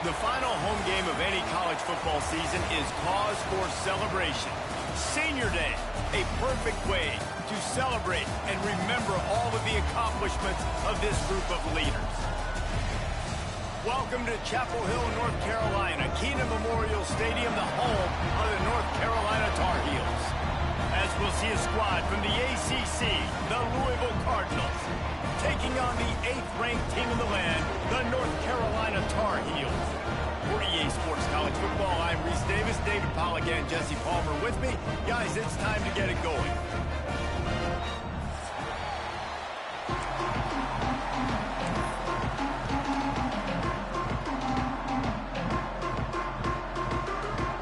The final home game of any college football season is cause for celebration. Senior Day, a perfect way to celebrate and remember all of the accomplishments of this group of leaders. Welcome to Chapel Hill, North Carolina, Keenan Memorial Stadium, the home of the North Carolina Tar Heels. As we'll see a squad from the ACC, the Louisville Cardinals, taking on the 8th-ranked team in the land, the North Carolina Tar Heels. For EA Sports College Football, I'm Reese Davis, David Pollack, and Jesse Palmer with me. Guys, it's time to get it going.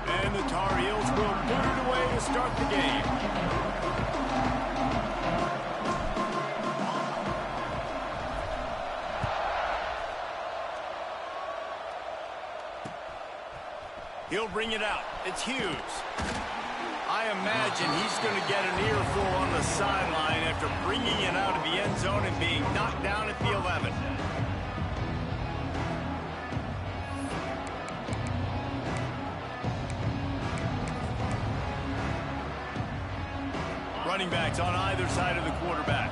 And the Tar Heels will boot it away to start the game. He'll bring it out. It's Hughes. I imagine he's going to get an earful on the sideline after bringing it out of the end zone and being knocked down at the 11. Running backs on either side of the quarterback.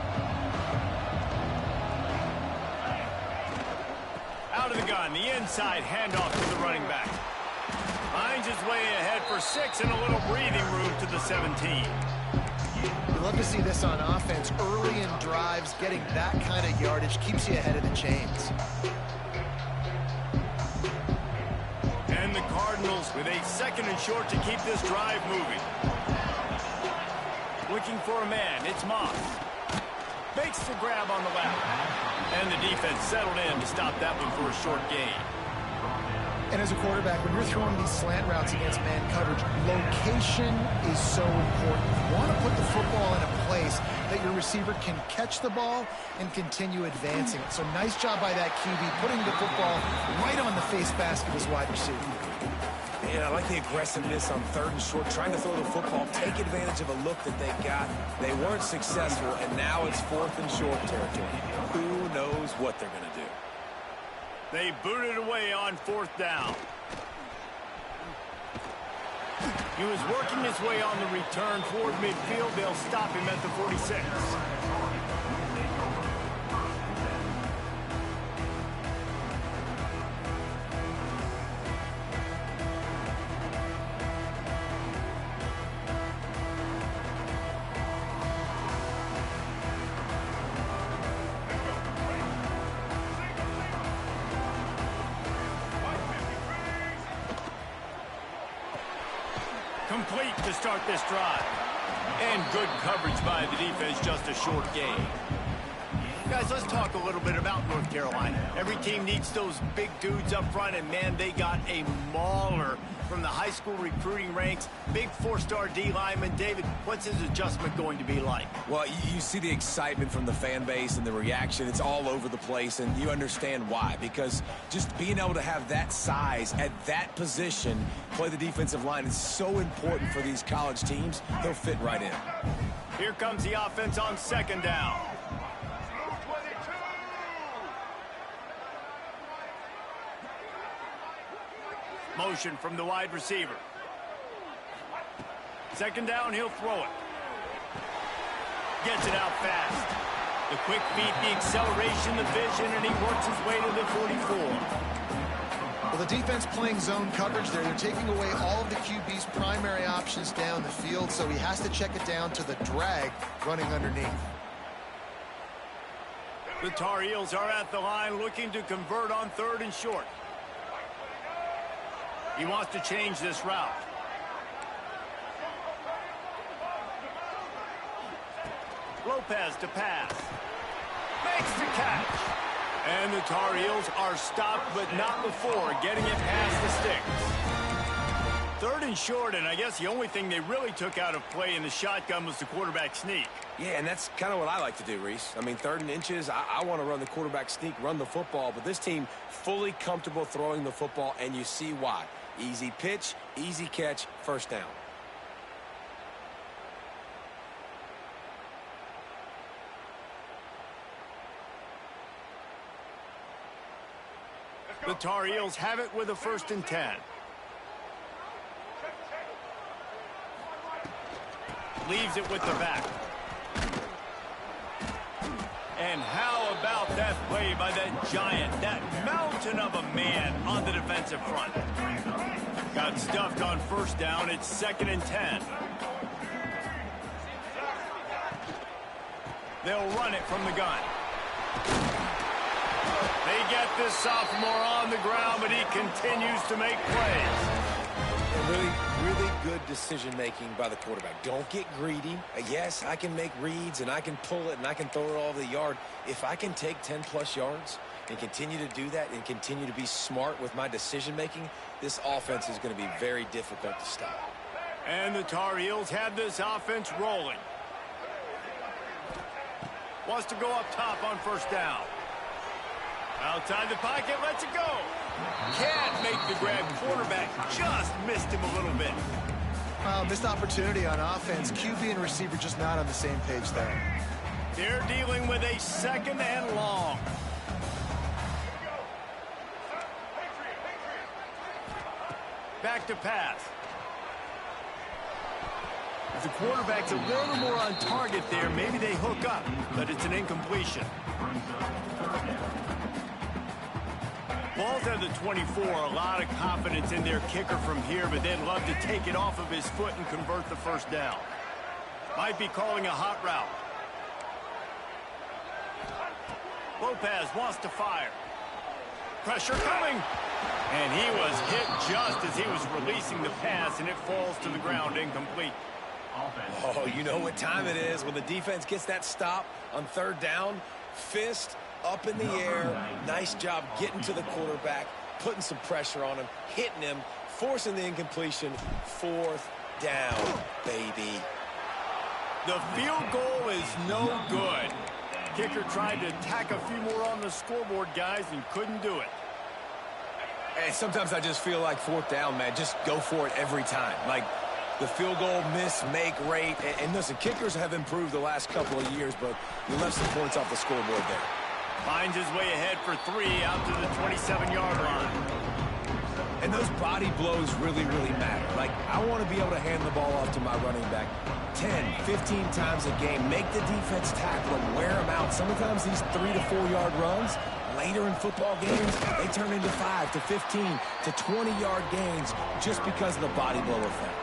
Out of the gun, the inside handoff to the running back. Finds his way ahead for 6 and a little breathing room to the 17. We love to see this on offense. Early in drives, getting that kind of yardage keeps you ahead of the chains. And the Cardinals with a 2nd and short to keep this drive moving. Looking for a man, it's Moss. Makes the grab on the left. And the defense settled in to stop that one for a short gain. And as a quarterback, when you're throwing these slant routes against man coverage, location is so important. You want to put the football in a place that your receiver can catch the ball and continue advancing it. So nice job by that QB, putting the football right on the face mask of his wide receiver. And I like the aggressiveness on 3rd and short, trying to throw the football, take advantage of a look that they got. They weren't successful, and now it's 4th and short territory. Who knows what they're going to do? They booted away on 4th down. He was working his way on the return toward midfield. They'll stop him at the 46. Complete to start this drive. And good coverage by the defense, just a short gain. Guys, let's talk a little bit about North Carolina. Every team needs those big dudes up front, and man, they got a mauler from the high school recruiting ranks. Big 4-star D lineman. David, what's his adjustment going to be like? Well, you see the excitement from the fan base and the reaction. It's all over the place, and you understand why. Because just being able to have that size at that position, play the defensive line, is so important for these college teams. He'll fit right in. Here comes the offense on 2nd down. Motion from the wide receiver. 2nd down, he'll throw it. Gets it out fast. The quick feet, the acceleration, the vision, and he works his way to the 44. Well, the defense playing zone coverage there. They're taking away all of the QB's primary options down the field, so he has to check it down to the drag running underneath. The Tar Heels are at the line looking to convert on 3rd and short. He wants to change this route. Lopez to pass. Makes the catch. And the Tar Heels are stopped, but not before getting it past the sticks. 3rd and short, and I guess the only thing they really took out of play in the shotgun was the quarterback sneak. Yeah, and that's kind of what I like to do, Reese. I mean, 3rd and inches, I want to run the quarterback sneak, run the football, but this team fully comfortable throwing the football, and you see why. Easy pitch, easy catch, 1st down. The Tar Heels have it with a 1st and 10. Leaves it with the back. And how about that play by that giant, that mountain of a man on the defensive front? Got stuffed on 1st down. It's 2nd and 10. They'll run it from the gun. They get this sophomore on the ground, but he continues to make plays. Really good decision-making by the quarterback. Don't get greedy. Yes, I can make reads, and I can pull it, and I can throw it all over the yard. If I can take 10-plus yards and continue to do that and continue to be smart with my decision-making, this offense is going to be very difficult to stop. And the Tar Heels have this offense rolling. Wants to go up top on 1st down. Outside the pocket, lets it go. Can't make the grab. Quarterback just missed him a little bit. Missed opportunity on offense. QB and receiver just not on the same page there. They're dealing with a 2nd and long. Back to pass. If the quarterback's a little more on target there, maybe they hook up, but it's an incompletion. Balls at the 24, a lot of confidence in their kicker from here, but they'd love to take it off of his foot and convert the 1st down. Might be calling a hot route. Lopez wants to fire. Pressure coming. And he was hit just as he was releasing the pass, and it falls to the ground incomplete. Oh, you know what time it is when the defense gets that stop on 3rd down. Fist up in the air. Nice job getting to the quarterback, putting some pressure on him, hitting him, forcing the incompletion. 4th down, baby. The field goal is no good. Kicker tried to tack a few more on the scoreboard, guys, and couldn't do it. And sometimes I just feel like 4th down, man. Just go for it every time. Like the field goal miss, make rate. And listen, kickers have improved the last couple of years, but you left some points off the scoreboard there. Finds his way ahead for 3 out to the 27-yard line. And those body blows really matter. Like, I want to be able to hand the ball off to my running back 10, 15 times a game. Make the defense tackle them, wear them out. Sometimes these 3 to 4 yard runs, later in football games, they turn into 5 to 15 to 20-yard gains just because of the body blow effect.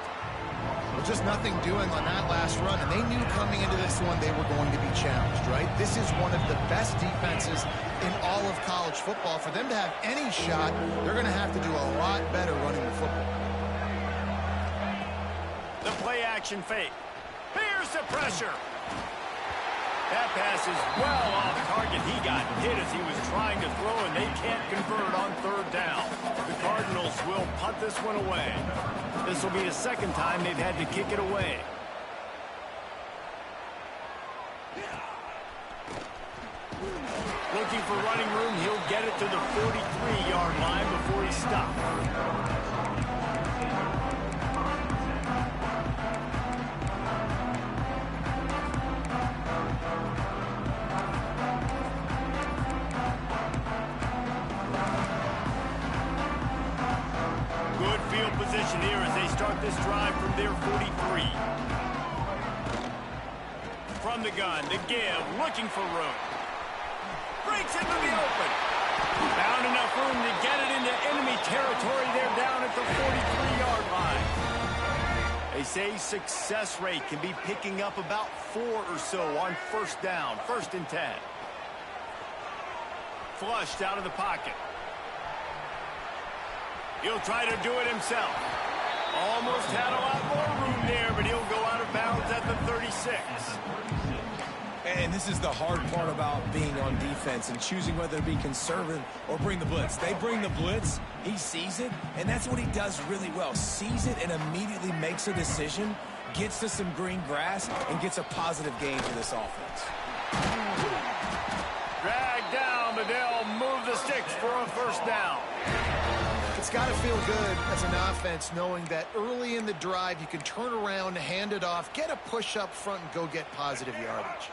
Well, just nothing doing on that last run, and they knew coming into this one they were going to be challenged, right? This is one of the best defenses in all of college football. For them to have any shot, they're going to have to do a lot better running the football. The play-action fake. Here's the pressure. That pass is well off target. He got hit as he was trying to throw, and they can't convert on 3rd down. The Cardinals will punt this one away. This will be the 2nd time they've had to kick it away. Looking for running room. He'll get it to the 43-yard line before he stops. Position here as they start this drive from their 43. From the gun, the give, looking for room. Breaks into the open. Found enough room to get it into enemy territory. They're down at the 43-yard line. They say success rate can be picking up about 4 or so on 1st down, 1st and 10. Flushed out of the pocket. He'll try to do it himself. Almost had a lot more room there, but he'll go out of bounds at the 36. And this is the hard part about being on defense and choosing whether to be conservative or bring the blitz. They bring the blitz, he sees it, and that's what he does really well. Sees it and immediately makes a decision, gets to some green grass, and gets a positive gain for this offense. Dragged down, but they'll move the sticks for a 1st down. It's got to feel good as an offense knowing that early in the drive you can turn around, hand it off, get a push up front, and go get positive yardage.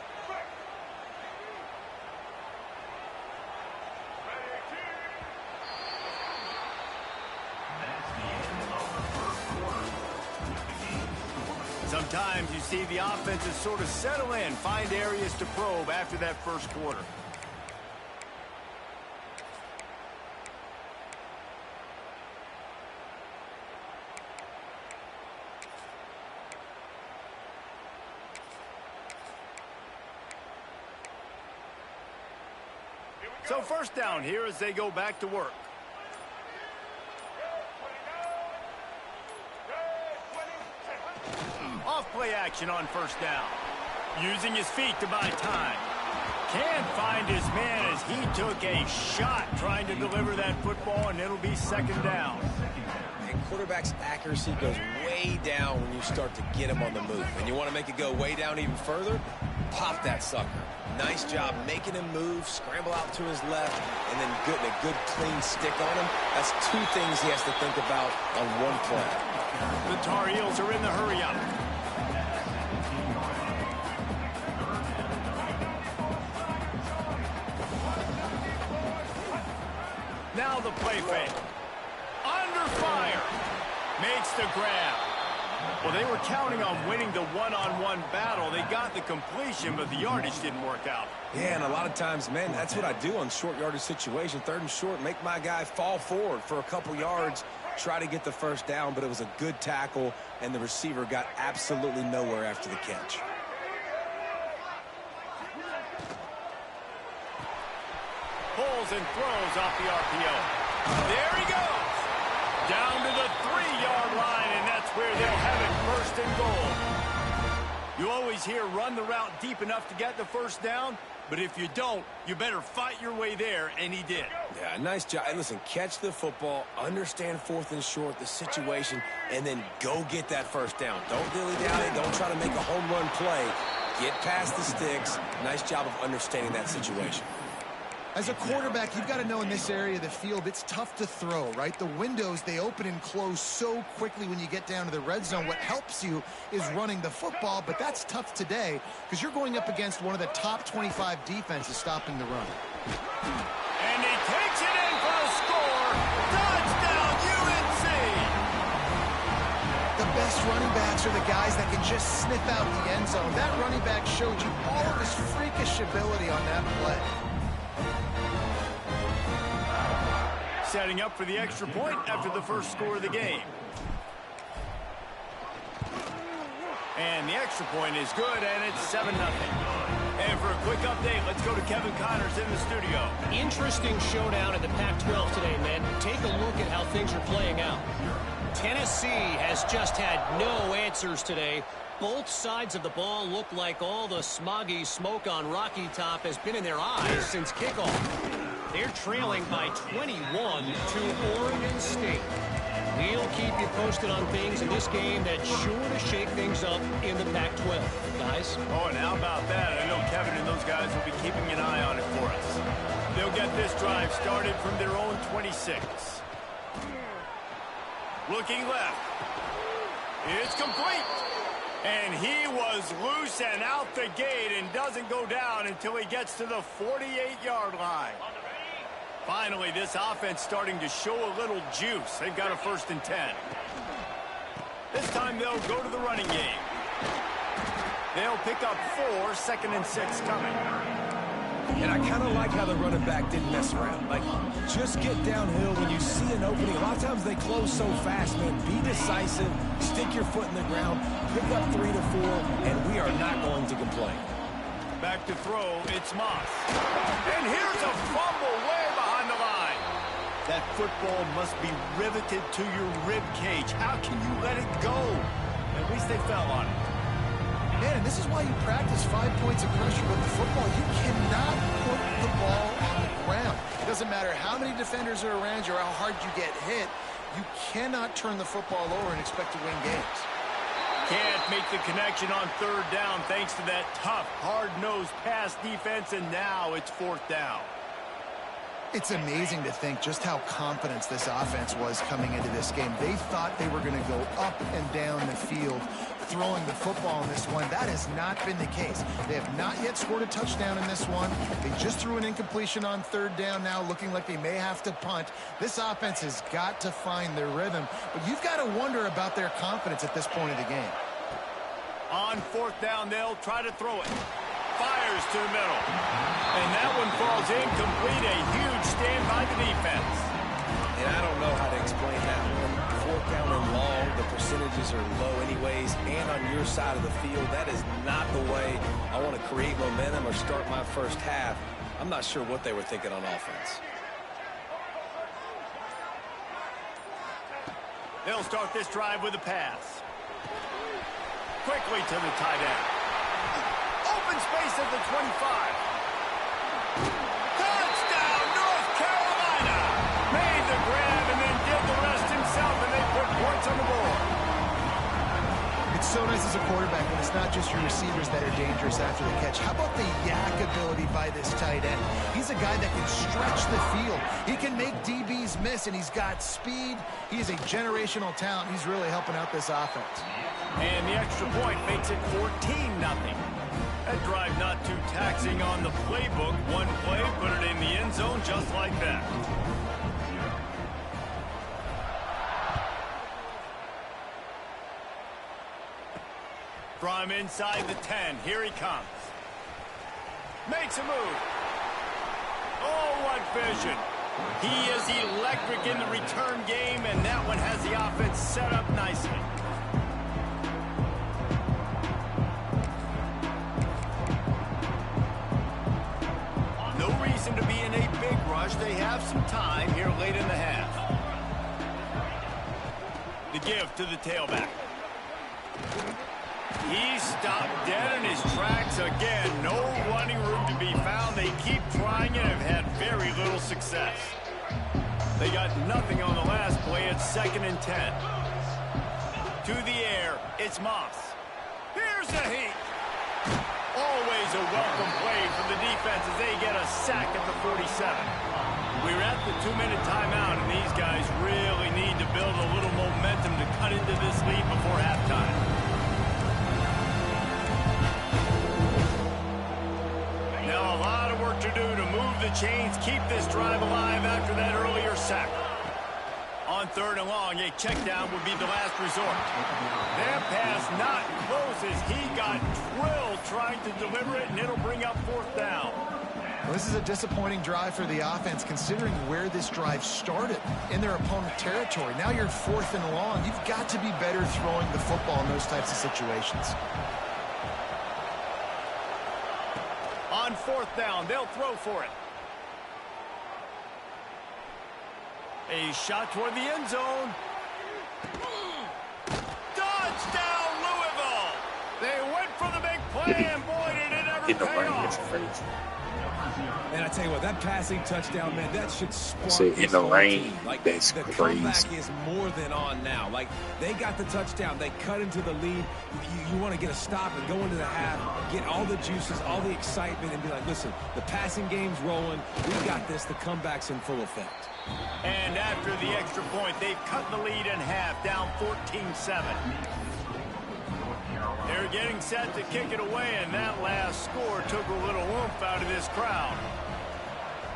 Oftentimes, you see the offenses sort of settle in, find areas to probe after that first quarter. So first down here as they go back to work. Off play action on first down. Using his feet to buy time. Can't find his man as he took a shot trying to deliver that football, and it'll be second down. And quarterback's accuracy goes way down when you start to get him on the move. And you want to make it go way down even further? Pop that sucker. Nice job making him move, scramble out to his left, and then getting a good clean stick on him. That's two things he has to think about on one play. The Tar Heels are in the hurry-up. Now the play fake. Under fire. Makes the grab. Well, they were counting on winning the one-on-one battle. They got the completion, but the yardage didn't work out. Yeah, and a lot of times, man, that's what I do on short yardage situation. Third and short, make my guy fall forward for a couple yards, try to get the first down, but it was a good tackle, and the receiver got absolutely nowhere after the catch. Pulls and throws off the RPO. There he goes. Down to the 3-yard line, and that's where they'll have it first and goal. You always hear run the route deep enough to get the first down, but if you don't, you better fight your way there, and he did. Yeah, nice job. And listen, catch the football, understand fourth and short, the situation, and then go get that first down. Don't dilly-dally. Don't try to make a home run play. Get past the sticks. Nice job of understanding that situation. As a quarterback, you've got to know in this area of the field, it's tough to throw, right? The windows, they open and close so quickly when you get down to the red zone. What helps you is running the football, but that's tough today because you're going up against one of the top 25 defenses stopping the run. And he takes it in for a score. Touchdown, UNC! The best running backs are the guys that can just sniff out the end zone. That running back showed you all of his freakish ability on that play. Setting up for the extra point after the first score of the game. And the extra point is good, and it's 7-0. And for a quick update, let's go to Kevin Connors in the studio. Interesting showdown in the Pac-12 today, man. Take a look at how things are playing out. Tennessee has just had no answers today. Both sides of the ball look like all the smoggy smoke on Rocky Top has been in their eyes since kickoff. They're trailing by 21 to Oregon State. We'll keep you posted on things in this game that's sure to shake things up in the Pac-12, guys. Oh, and how about that? I know Kevin and those guys will be keeping an eye on it for us. They'll get this drive started from their own 26. Looking left. It's complete. And he was loose and out the gate and doesn't go down until he gets to the 48-yard line. Finally, this offense starting to show a little juice. They've got a 1st and 10. This time they'll go to the running game. They'll pick up 4, 2nd and 6 coming. And I kind of like how the running back didn't mess around. Like, just get downhill when you see an opening. A lot of times they close so fast, man. Be decisive, stick your foot in the ground, pick up 3 to 4, and we are not going to complain. Back to throw, it's Moss. And here's a fumble way behind the line. That football must be riveted to your rib cage. How can you let it go? At least they fell on it. Man, and this is why you practice 5 points of pressure with the football. You cannot put the ball on the ground. It doesn't matter how many defenders are around you or how hard you get hit. You cannot turn the football over and expect to win games. Can't make the connection on 3rd down thanks to that tough, hard-nosed pass defense, and now it's 4th down. It's amazing to think just how confident this offense was coming into this game. They thought they were going to go up and down the field throwing the football in this one. That has not been the case. They have not yet scored a touchdown in this one. They just threw an incompletion on 3rd down now, looking like they may have to punt. This offense has got to find their rhythm, but you've got to wonder about their confidence at this point of the game. On fourth down, they'll try to throw it. Fires to the middle. And that one falls incomplete. A huge stand by the defense. And I don't know how to explain that one. Fourth down and long, the percentages are low anyways, and on your side of the field, that is not the way I want to create momentum or start my first half. I'm not sure what they were thinking on offense. They'll start this drive with a pass. Quickly to the tight end. Open space at the 25. Touchdown, North Carolina! Made the grab and then did the rest himself, and they put points on the board. It's so nice as a quarterback when it's not just your receivers that are dangerous after the catch. How about the yak ability by this tight end? He's a guy that can stretch the field. He can make DBs miss, and he's got speed. He is a generational talent. He's really helping out this offense. And the extra point makes it 14-0. That drive not too taxing on the playbook. One play, put it in the end zone just like that. From inside the 10, here he comes. Makes a move. Oh, what vision. He is electric in the return game, and that one has the offense set up nicely. No reason to be in a big rush. They have some time here late in the half. The give to the tailback. He stopped dead in his tracks again. No running room to be found. They keep trying and have had very little success. They got nothing on the last play. It's 2nd and 10. To the air, it's Moss. Here's the heat. Always a welcome play from the defense as they get a sack at the 47. We're at the 2-minute timeout, and these guys really need to build a little momentum to cut into this lead before halftime. Now a lot of work to do to move the chains, keep this drive alive after that earlier sack. On 3rd and long, a check down would be the last resort. That pass not close as he got drilled trying to deliver it, and it'll bring up 4th down. Well, this is a disappointing drive for the offense considering where this drive started in their opponent territory. Now you're 4th and long. You've got to be better throwing the football in those types of situations. On 4th down, they'll throw for it. A shot toward the end zone. Touchdown, Louisville! They went for the big play, and boy, did it ever pay off. And I tell you what, that passing touchdown, man, that should spark in the rain. Team. Like, that's the crazy. comeback is more than on now. Like, they got the touchdown. They cut into the lead. You want to get a stop and go into the half, get all the juices, all the excitement, and be like, listen, the passing game's rolling. We got this. The comeback's in full effect. And after the extra point, they've cut the lead in half, down 14-7. They're getting set to kick it away, and that last score took a little oomph out of this crowd.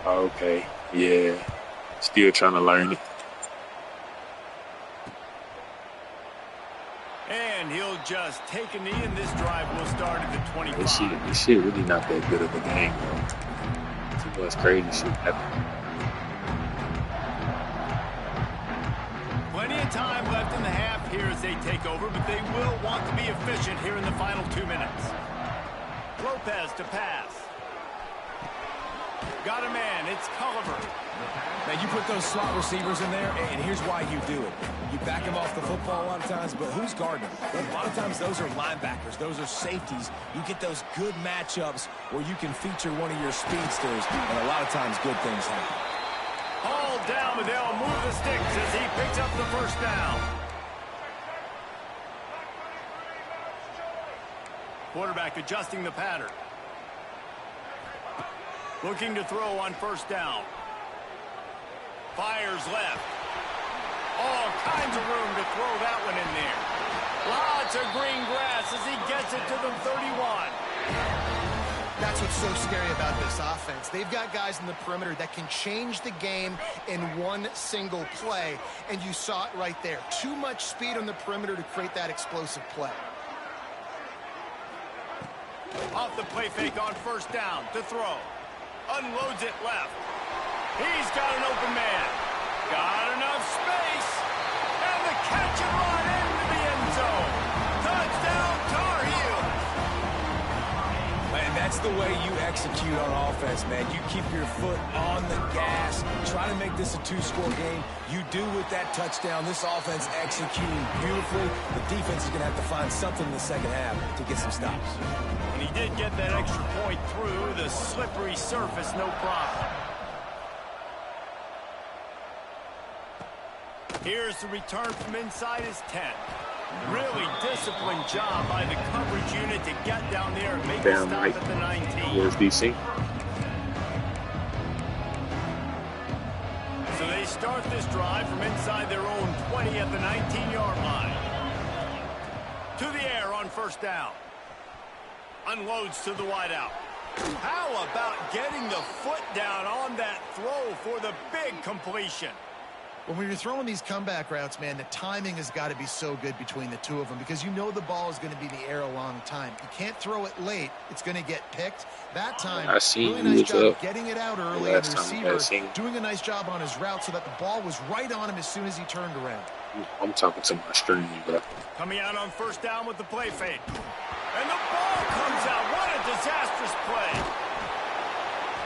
Okay, yeah. Still trying to learn it. And he'll just take a knee, and this drive will start at the 25. This shit really not that good of a game, though. Too much crazy shit happening. Plenty of time left in the half here as they take over, but they will want to be efficient here in the final 2 minutes. Lopez to pass. Got a man. It's Culliver. Now, you put those slot receivers in there, and here's why you do it. You back them off the football a lot of times, but who's guarding them? A lot of times those are linebackers. Those are safeties. You get those good matchups where you can feature one of your speedsters, and a lot of times good things happen. Hauled down, but they'll move the sticks as he picks up the 1st down. Quarterback adjusting the pattern. Looking to throw on 1st down. Fires left. All kinds of room to throw that one in there. Lots of green grass as he gets it to the 31. That's what's so scary about this offense. They've got guys in the perimeter that can change the game in one single play, and you saw it right there. Too much speed on the perimeter to create that explosive play. Off the play fake on first down to throw. Unloads it left. He's got an open man. Got enough space. And the catch and run into the end zone. Touchdown, Tar Heels. Man, that's the way you execute on offense, man. You keep your foot on the gas. Try to make this a two-score game. You do with that touchdown. This offense executing beautifully. The defense is going to have to find something in the second half to get some stops. And he did get that extra point through the slippery surface, no problem. Here's the return from inside his 10. Really disciplined job by the coverage unit to get down there and make a stop right at the 19. towards DC. So they start this drive from inside their own 20 at the 19-yard line. To the air on first down. Unloads to the wideout. How about getting the foot down on that throw for the big completion? When you're throwing these comeback routes, man, the timing has got to be so good between the two of them because you know the ball is going to be in the air a long time. You can't throw it late. It's going to get picked. That time, really nice job getting it out early, and the receiver doing a nice job on his route so that the ball was right on him as soon as he turned around. I'm talking to my stream, bro. Coming out on first down with the play fake. And the ball comes out. What a disastrous play.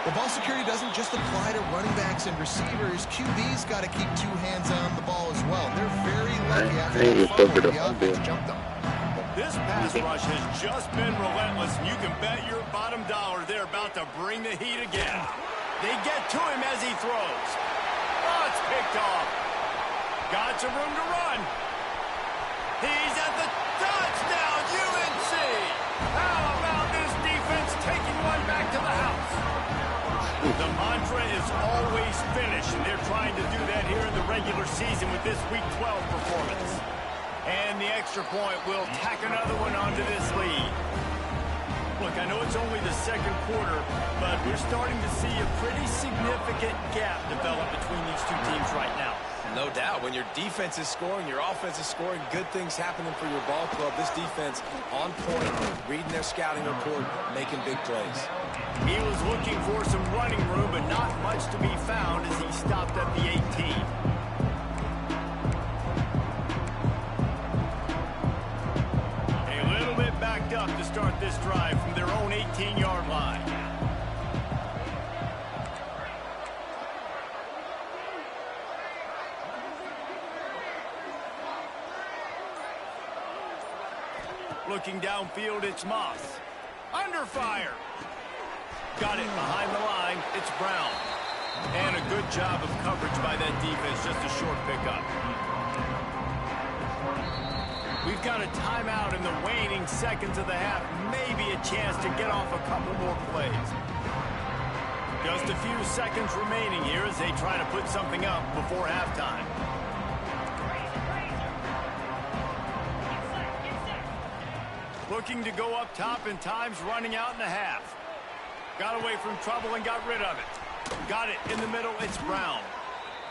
The ball security doesn't just apply to running backs and receivers. QB's got to keep two hands on the ball as well. They're very lucky after the fumble, the offense jumped them. This pass rush has just been relentless, and you can bet your bottom dollar they're about to bring the heat again. They get to him as he throws. Oh, it's picked off. Got some room to run. He's at the touchdown, UNC. How about this defense taking one back to the house? The mantra is always finish, and they're trying to do that here in the regular season with this Week 12 performance. And the extra point will tack another one onto this lead. Look, I know it's only the second quarter, but we're starting to see a pretty significant gap develop between these two teams right now. No doubt. When your defense is scoring, your offense is scoring, good things happening for your ball club. This defense on point, reading their scouting report, making big plays. He was looking for some running room, but not much to be found as he stopped at the 18. A little bit backed up to start this drive from their own 18-yard line. Looking downfield, it's Moss. Under fire. Got it behind the line. It's Brown. And a good job of coverage by that defense. Just a short pickup. We've got a timeout in the waning seconds of the half. Maybe a chance to get off a couple more plays. Just a few seconds remaining here as they try to put something up before halftime. Looking to go up top, and time's running out in the half. Got away from trouble and got rid of it. Got it in the middle. It's Brown.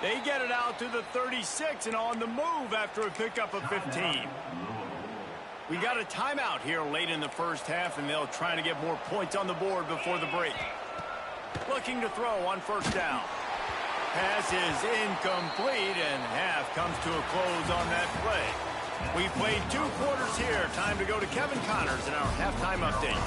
They get it out to the 36 and on the move after a pickup of 15. We got a timeout here late in the first half, and they'll try to get more points on the board before the break. Looking to throw on first down. Pass is incomplete, and half comes to a close on that play. We played 2 quarters here. Time to go to Kevin Connors in our halftime update.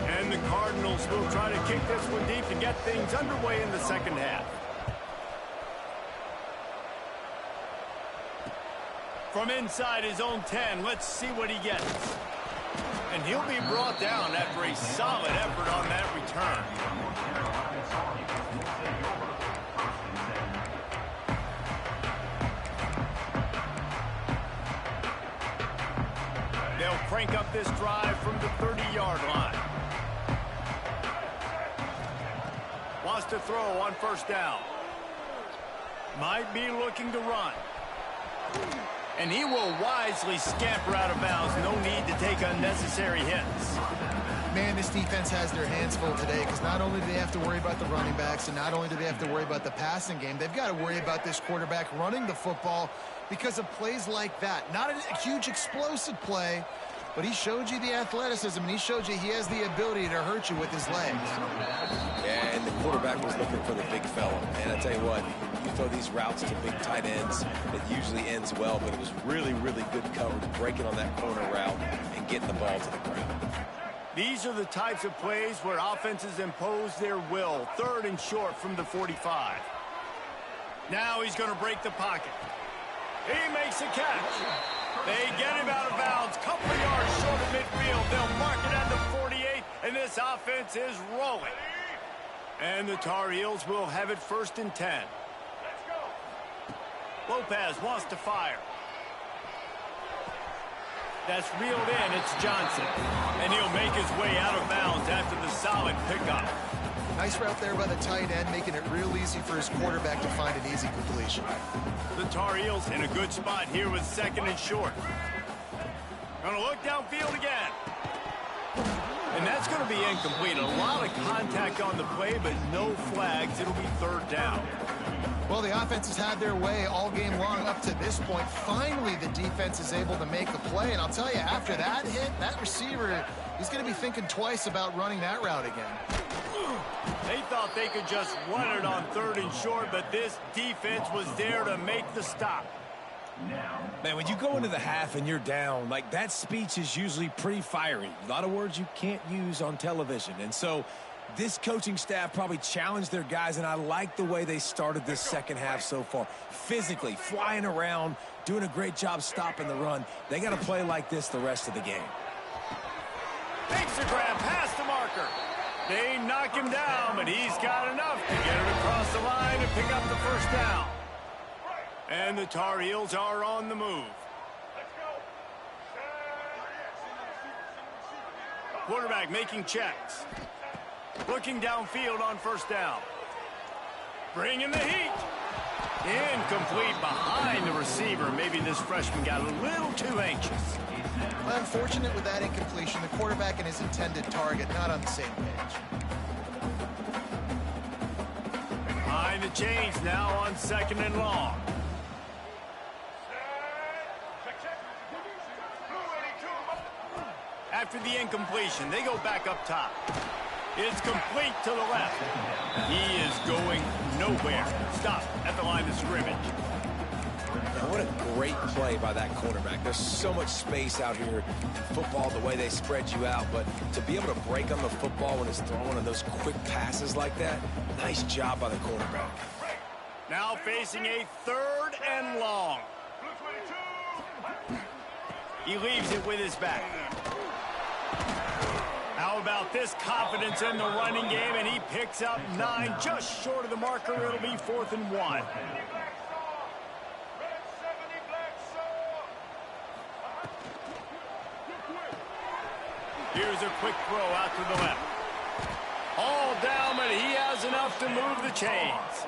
And the Cardinals will try to kick this one deep to get things underway in the second half. From inside his own 10, let's see what he gets. And he'll be brought down after a solid effort on that return. They'll crank up this drive from the 30-yard line. Wants to throw on first down. Might be looking to run. And he will wisely scamper out of bounds. No need to take unnecessary hits. Man, this defense has their hands full today because not only do they have to worry about the running backs and not only do they have to worry about the passing game, they've got to worry about this quarterback running the football because of plays like that. Not a huge explosive play, but he showed you the athleticism, and he showed you he has the ability to hurt you with his legs. Yeah, and the quarterback was looking for the big fella. And I tell you what, you throw these routes to big tight ends, it usually ends well, but it was really, really good coverage, breaking on that corner route and getting the ball to the ground. These are the types of plays where offenses impose their will. 3rd and short from the 45. Now he's going to break the pocket. He makes a catch. They get him out of bounds. Couple of yards short of midfield. They'll mark it at the 48, and this offense is rolling. And the Tar Heels will have it 1st and 10. Lopez wants to fire. That's reeled in. It's Johnson. And he'll make his way out of bounds after the solid pickup. Nice route there by the tight end, making it real easy for his quarterback to find an easy completion. The Tar Heels in a good spot here with 2nd and short. Gonna look downfield again. And that's going to be incomplete. A lot of contact on the play, but no flags. It'll be 3rd down. Well, the offense has had their way all game long up to this point. Finally, the defense is able to make a play. And I'll tell you, after that hit, that receiver, he's going to be thinking twice about running that route again. They thought they could just run it on 3rd and short, but this defense was there to make the stop. Man, when you go into the half and you're down, like, that speech is usually pretty fiery. A lot of words you can't use on television. And so this coaching staff probably challenged their guys, and I like the way they started this second half so far. Physically, flying around, doing a great job stopping the run. They got to play like this the rest of the game. Makes a grab past the marker. They knock him down, but he's got enough to get it across the line and pick up the 1st down. And the Tar Heels are on the move. Quarterback making checks. Looking downfield on 1st down. Bringing the heat. Incomplete behind the receiver. Maybe this freshman got a little too anxious. Unfortunate with that incompletion. The quarterback and his intended target not on the same page. Behind the chains now on 2nd and long. After the incompletion, they go back up top. It's complete to the left. He is going nowhere. Stop at the line of scrimmage. What a great play by that quarterback. There's so much space out here in football, the way they spread you out. But to be able to break on the football when it's thrown on those quick passes like that, nice job by the quarterback. Now facing a 3rd and long. He leaves it with his back. How about this confidence in the running game, and he picks up 9, just short of the marker. It'll be 4th and 1. Here's a quick throw out to the left. All down, but he has enough to move the chains.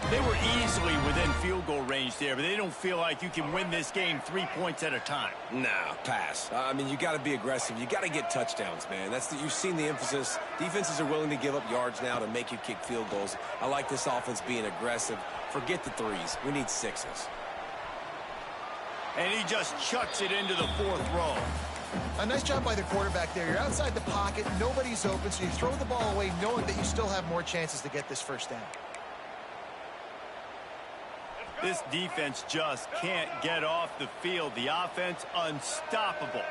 They were easily within field goal range there, but they don't feel like you can win this game 3 points at a time. Nah, pass. I mean, you got to be aggressive. You got to get touchdowns, man. You've seen the emphasis. Defenses are willing to give up yards now to make you kick field goals. I like this offense being aggressive. Forget the 3s. We need 6s. And he just chucks it into the 4th row. A nice job by the quarterback there. You're outside the pocket. Nobody's open, so you throw the ball away knowing that you still have more chances to get this 1st down. This defense just can't get off the field. The offense unstoppable.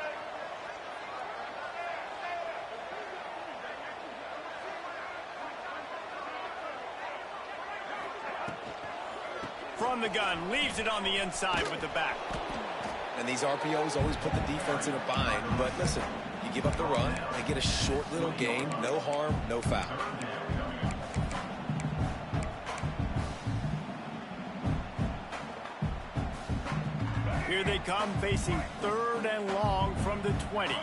From the gun, leaves it on the inside with the back. And these RPOs always put the defense in a bind. But listen, you give up the run, they get a short little gain, no harm, no foul. Here they come, facing 3rd and long from the 20.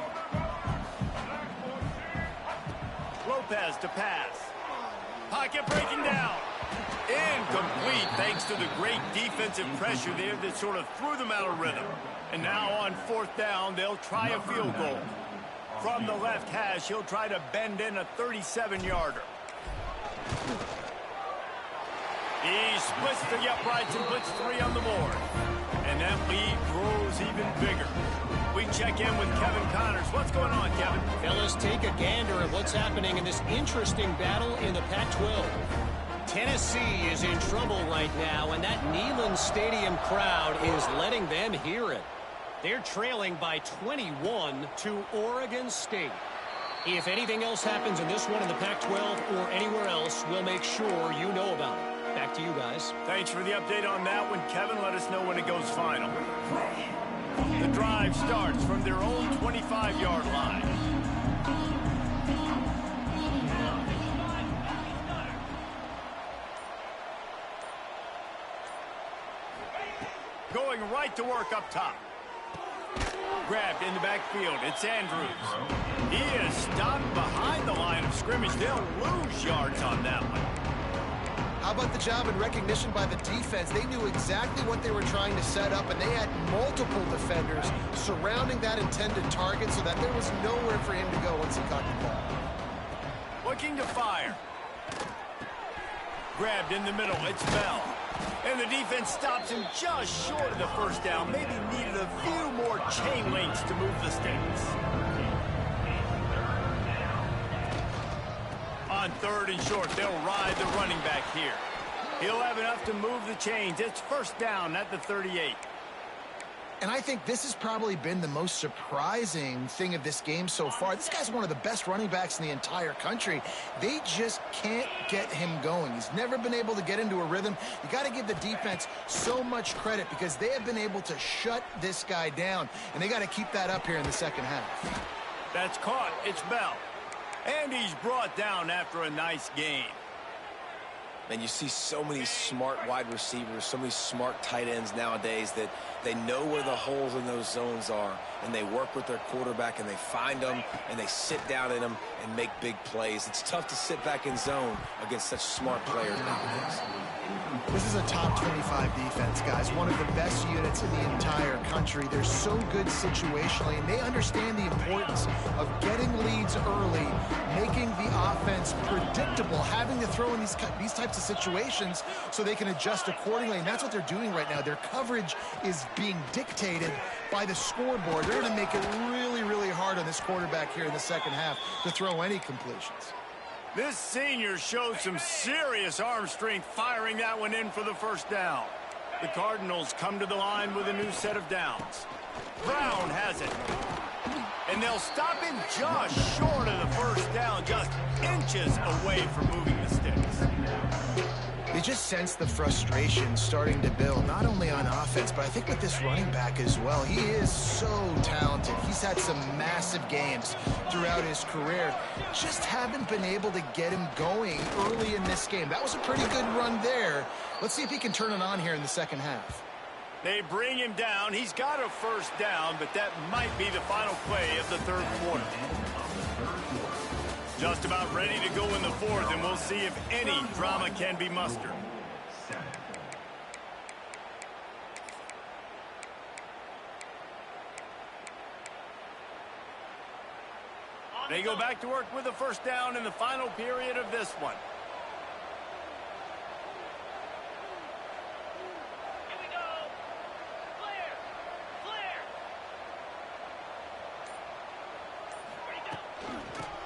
Lopez to pass. Pocket breaking down. Incomplete thanks to the great defensive pressure there that sort of threw them out of rhythm. And now on 4th down, they'll try a field goal. From the left hash, he'll try to bend in a 37-yarder. He splits the uprights and puts 3 on the board. And that lead grows even bigger. We check in with Kevin Connors. What's going on, Kevin? Fellas, take a gander at what's happening in this interesting battle in the Pac-12. Tennessee is in trouble right now, and that Neyland Stadium crowd is letting them hear it. They're trailing by 21 to Oregon State. If anything else happens in this one in the Pac-12 or anywhere else, we'll make sure you know about it. Back to you guys. Thanks for the update on that one, Kevin. Let us know when it goes final. The drive starts from their own 25-yard line. Going right to work up top. Grabbed in the backfield. It's Andrews. He is stopped behind the line of scrimmage. They'll lose yards on that one. How about the job and recognition by the defense? They knew exactly what they were trying to set up, and they had multiple defenders surrounding that intended target so that there was nowhere for him to go once he caught the ball. Looking to fire. Grabbed in the middle. It's Bell. And the defense stops him just short of the first down. Maybe needed a few more chain links to move the sticks. On 3rd and short, they'll ride the running back here. He'll have enough to move the chains. It's first down at the 38. And I think this has probably been the most surprising thing of this game so far. This guy's one of the best running backs in the entire country. They just can't get him going. He's never been able to get into a rhythm. You got to give the defense so much credit because they have been able to shut this guy down, and they got to keep that up here in the second half. That's caught. It's Bell. And he's brought down after a nice gain. And you see so many smart wide receivers, so many smart tight ends nowadays that they know where the holes in those zones are, and they work with their quarterback, and they find them, and they sit down in them and make big plays. It's tough to sit back in zone against such smart players nowadays. This is a top 25 defense, guys. One of the best units in the entire country. They're so good situationally, and they understand the importance of getting leads early, making the offense predictable, having to throw in these types of situations so they can adjust accordingly, and that's what they're doing right now. Their coverage is being dictated by the scoreboard. They're going to make it really, really hard on this quarterback here in the second half to throw any completions. This senior showed some serious arm strength firing that one in for the first down. The Cardinals come to the line with a new set of downs. Brown has it. And they'll stop him just short of the first down, just inches away from moving the sticks. You just sense the frustration starting to build, not only on offense, but I think with this running back as well. He is so talented. He's had some massive games throughout his career. Just haven't been able to get him going early in this game. That was a pretty good run there. Let's see if he can turn it on here in the second half. They bring him down. He's got a first down, but that might be the final play of the third quarter. Just about ready to go in the fourth, and we'll see if any drama can be mustered. They go back to work with the first down in the final period of this one.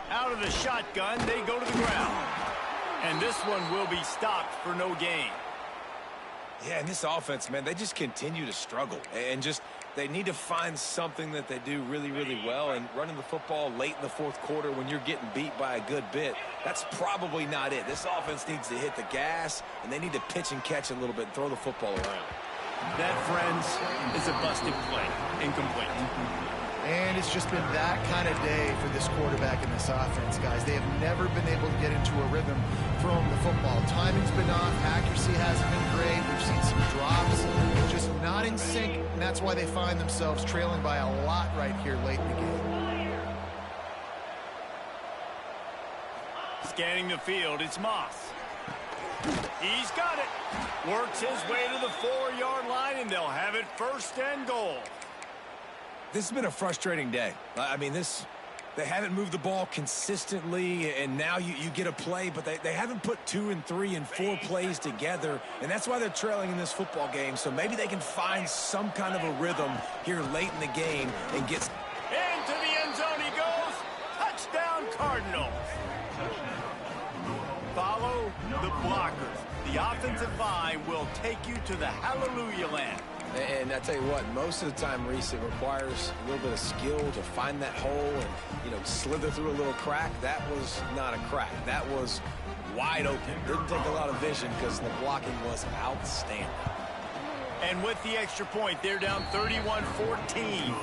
Out of the shotgun, they go to the ground. And this one will be stopped for no gain. Yeah, and this offense, man, they just continue to struggle. And just, they need to find something that they do really, really well. And running the football late in the fourth quarter when you're getting beat by a good bit, that's probably not it. This offense needs to hit the gas, and they need to pitch and catch a little bit and throw the football around. That, friends, is a busted play. Incomplete. And it's just been that kind of day for this quarterback and this offense, guys. They have never been able to get into a rhythm throwing the football. Timing's been off. Accuracy hasn't been great. We've seen some drops, just not in sync, and that's why they find themselves trailing by a lot right here late in the game. Scanning the field, it's Moss. He's got it. Works his way to the 4-yard line, and they'll have it first and goal. This has been a frustrating day. I mean, this They haven't moved the ball consistently, and now you get a play, but they haven't put 2 and 3 and 4 plays together, and that's why they're trailing in this football game. So maybe they can find some kind of a rhythm here late in the game and get... Into the end zone he goes. Touchdown, Cardinals. Follow the blockers. The offensive line will take you to the hallelujah land. And I tell you what, most of the time, Reese, it requires a little bit of skill to find that hole and, slither through a little crack. That was not a crack. That was wide open. Didn't take a lot of vision because the blocking was outstanding. And with the extra point, they're down 31-14.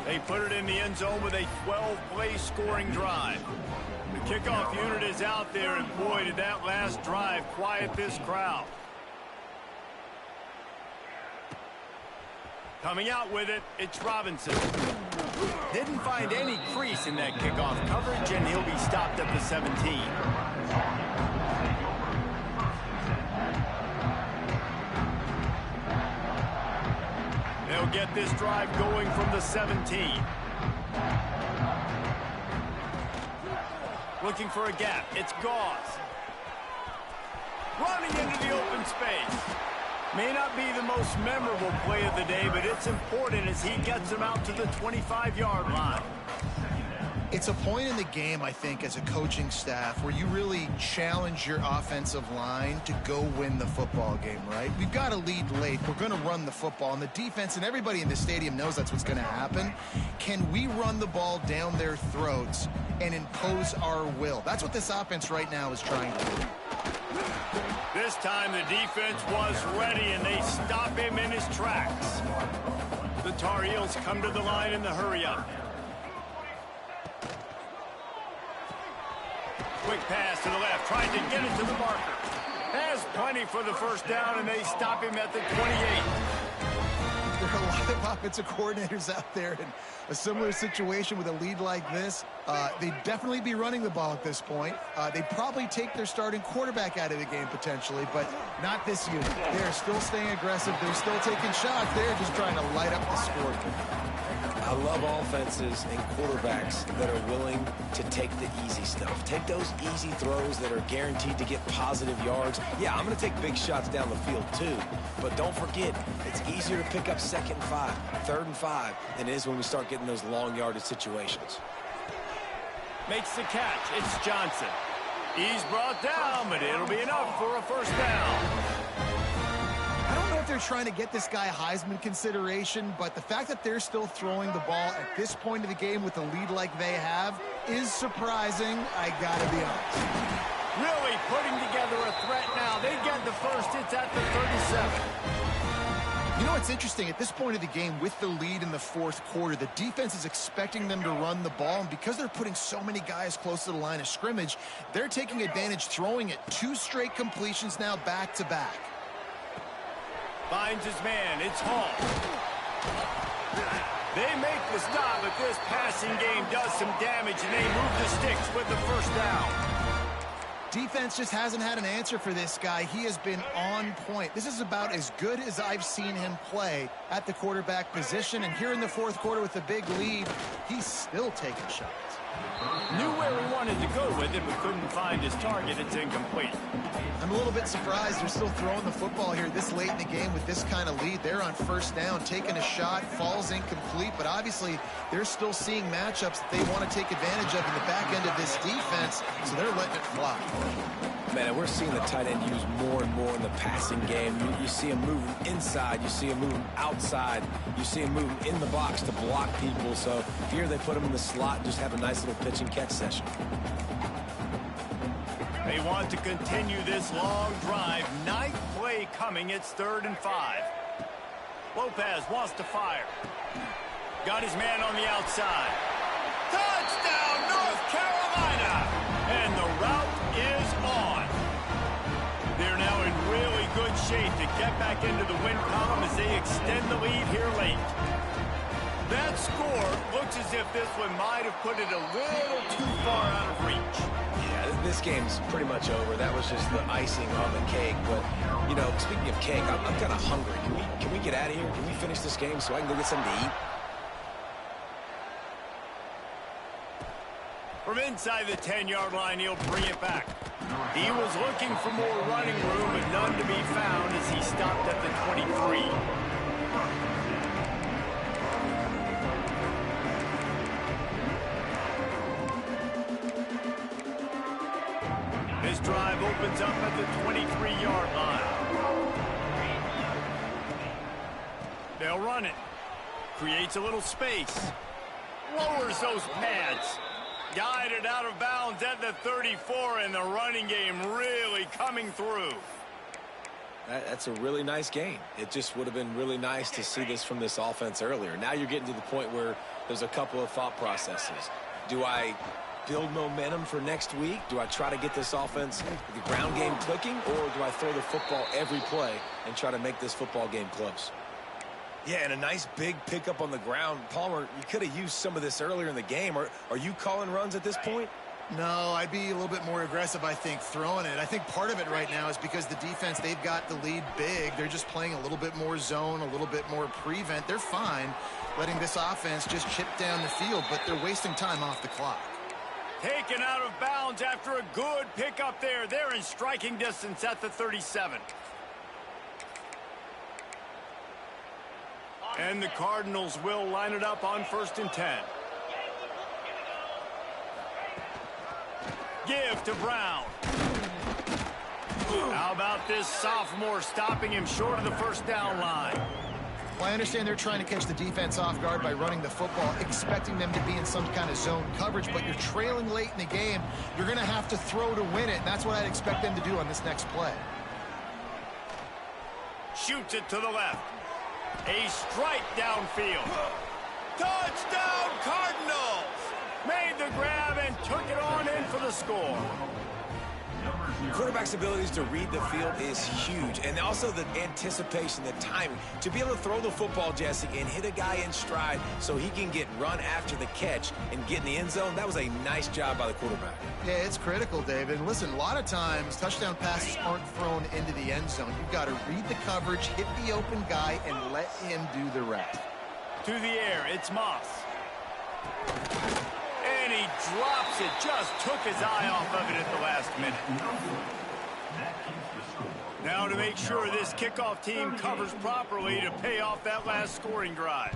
They put it in the end zone with a 12-play scoring drive. The kickoff unit is out there, and boy, did that last drive quiet this crowd. Coming out with it, it's Robinson. Didn't find any crease in that kickoff coverage, and he'll be stopped at the 17. They'll get this drive going from the 17. Looking for a gap. It's Gauze. Running into the open space. May not be the most memorable play of the day, but it's important as he gets them out to the 25-yard line. It's a point in the game, I think, as a coaching staff where you really challenge your offensive line to go win the football game, right? We've got to lead late. We're going to run the football, and the defense and everybody in the stadium knows that's what's going to happen. Can we run the ball down their throats and impose our will? That's what this offense right now is trying to do. This time the defense was ready, and they stop him in his tracks. The Tar Heels come to the line in the hurry-up. Quick pass to the left, trying to get it to the marker. Has plenty for the first down, and they stop him at the 28. There are a lot of offensive coordinators out there in a similar situation with a lead like this. They'd definitely be running the ball at this point. They'd probably take their starting quarterback out of the game potentially, but not this unit. They're still staying aggressive. They're still taking shots. They're just trying to light up the scoreboard. I love offenses and quarterbacks that are willing to take the easy stuff. Take those easy throws that are guaranteed to get positive yards. Yeah, I'm going to take big shots down the field too, but don't forget, it's easier to pick up 2nd and 5, 3rd and 5 than it is when we start getting those long yardage situations. Makes the catch. It's Johnson. He's brought down, but it'll be enough for a first down. I don't know if they're trying to get this guy Heisman consideration, but the fact that they're still throwing the ball at this point of the game with a lead like they have is surprising, I gotta be honest. Really putting together a threat now. They get the first. It's at the 37. You know what's interesting? At this point of the game, with the lead in the 4th quarter, the defense is expecting them to run the ball, and because they're putting so many guys close to the line of scrimmage, they're taking advantage, throwing it 2 straight completions now back-to-back. Finds his man. It's Hall. They make the stop, but this passing game does some damage, and they move the sticks with the first down. Defense just hasn't had an answer for this guy. He has been on point. This is about as good as I've seen him play at the quarterback position, and here in the 4th quarter with the big lead, he's still taking shots. Knew where he wanted to go with it, but couldn't find his target. It's incomplete. I'm a little bit surprised they're still throwing the football here this late in the game with this kind of lead. They're on first down, taking a shot, falls incomplete, but obviously they're still seeing matchups that they want to take advantage of in the back end of this defense, so they're letting it fly. Man, we're seeing the tight end used more and more in the passing game. You see him moving inside. You see him moving outside. You see him moving in the box to block people. So here they put him in the slot and just have a nice little pitch and catch session. They want to continue this long drive. 9th play coming. It's 3rd and 5. Lopez wants to fire. Got his man on the outside. Touchdown, North Carolina! And the route is on. They're now in really good shape to get back into the win column as they extend the lead here late. That score looks as if this one might have put it a little too far out of reach. Yeah, this game's pretty much over. That was just the icing on the cake. But, you know, speaking of cake, I'm kind of hungry. Can we get out of here? Can we finish this game so I can go get something to eat? From inside the 10-yard line, he'll bring it back. He was looking for more running room, but none to be found as he stopped at the 23. This drive opens up at the 23-yard line. They'll run it. Creates a little space. Lowers those pads. Guided out of bounds at the 34, and the running game really coming through. That's a really nice game. It just would have been really nice to see this from this offense earlier. Now you're getting to the point where there's a couple of thought processes. Do I build momentum for next week? Do I try to get this offense, the ground game clicking, or do I throw the football every play and try to make this football game close? Yeah, and a nice big pickup on the ground. Palmer, you could have used some of this earlier in the game. Are you calling runs at this point? No, I'd be a little bit more aggressive, I think, throwing it. I think part of it right now is because the defense, they've got the lead big. They're just playing a little bit more zone, a little bit more prevent. They're fine letting this offense just chip down the field, but they're wasting time off the clock. Taken out of bounds after a good pickup there. They're in striking distance at the 37. And the Cardinals will line it up on 1st and 10. Give to Brown. How about this sophomore stopping him short of the first down line? Well, I understand they're trying to catch the defense off guard by running the football, expecting them to be in some kind of zone coverage, but you're trailing late in the game. You're going to have to throw to win it, and that's what I'd expect them to do on this next play. Shoots it to the left. A strike downfield. Touchdown, Cardinals! Made the grab and took it on in for the score. Quarterback's abilities to read the field is huge, and also the anticipation, the timing. To be able to throw the football, Jesse, and hit a guy in stride so he can get run after the catch and get in the end zone, that was a nice job by the quarterback. Yeah, it's critical, David. And listen, a lot of times touchdown passes aren't thrown into the end zone. You've got to read the coverage, hit the open guy, and let him do the rest. To the air, it's Moss. And he drops it, just took his eye off of it at the last minute. Now to make sure this kickoff team covers properly to pay off that last scoring drive.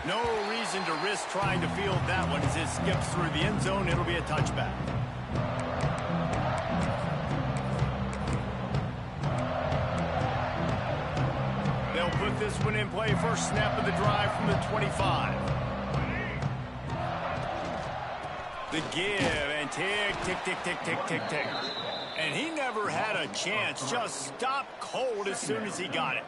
No reason to risk trying to field that one as it skips through the end zone. It'll be a touchback. They'll put this one in play. First snap of the drive from the 25. The give and tick, tick, tick, tick, tick, tick, tick. And he never had a chance. Just stopped cold as soon as he got it.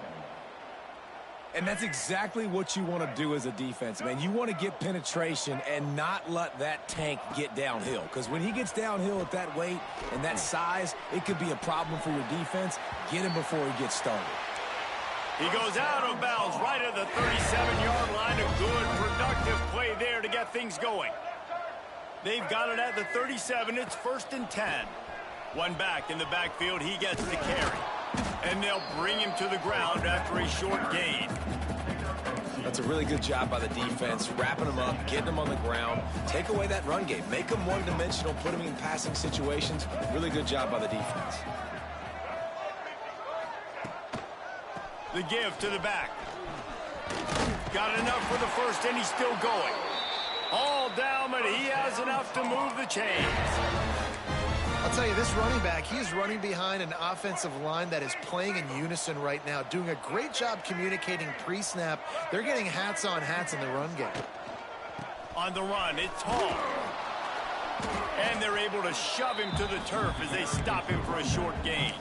And that's exactly what you want to do as a defense, man. You want to get penetration and not let that tank get downhill. Because when he gets downhill at that weight and that size, it could be a problem for your defense. Get him before he gets started. He goes out of bounds right at the 37-yard line. A good, productive play there to get things going. They've got it at the 37. It's 1st and 10. One back in the backfield. He gets the carry. And they'll bring him to the ground after a short gain. That's a really good job by the defense, wrapping him up, getting him on the ground. Take away that run game. Make him one-dimensional, put him in passing situations. Really good job by the defense. The give to the back. Got enough for the first, and he's still going. All down, but he has enough to move the chains. I'll tell you, this running back, he's running behind an offensive line that is playing in unison right now, doing a great job communicating pre-snap. They're getting hats on hats in the run game. On the run, it's Hall. And they're able to shove him to the turf as they stop him for a short gain.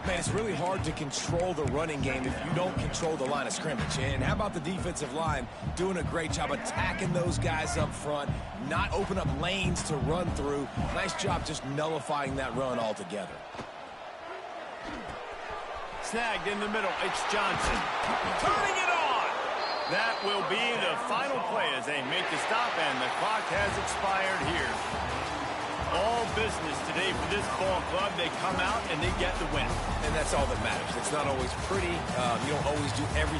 Man, it's really hard to control the running game if you don't control the line of scrimmage. And how about the defensive line doing a great job attacking those guys up front, not open up lanes to run through. Nice job just nullifying that run altogether. Snagged in the middle. It's Johnson. Turning it on. That will be the final play as they make the stop, and the clock has expired here. All business today for this ball club. They come out and they get the win. And that's all that matters. It's not always pretty. You don't always do everything.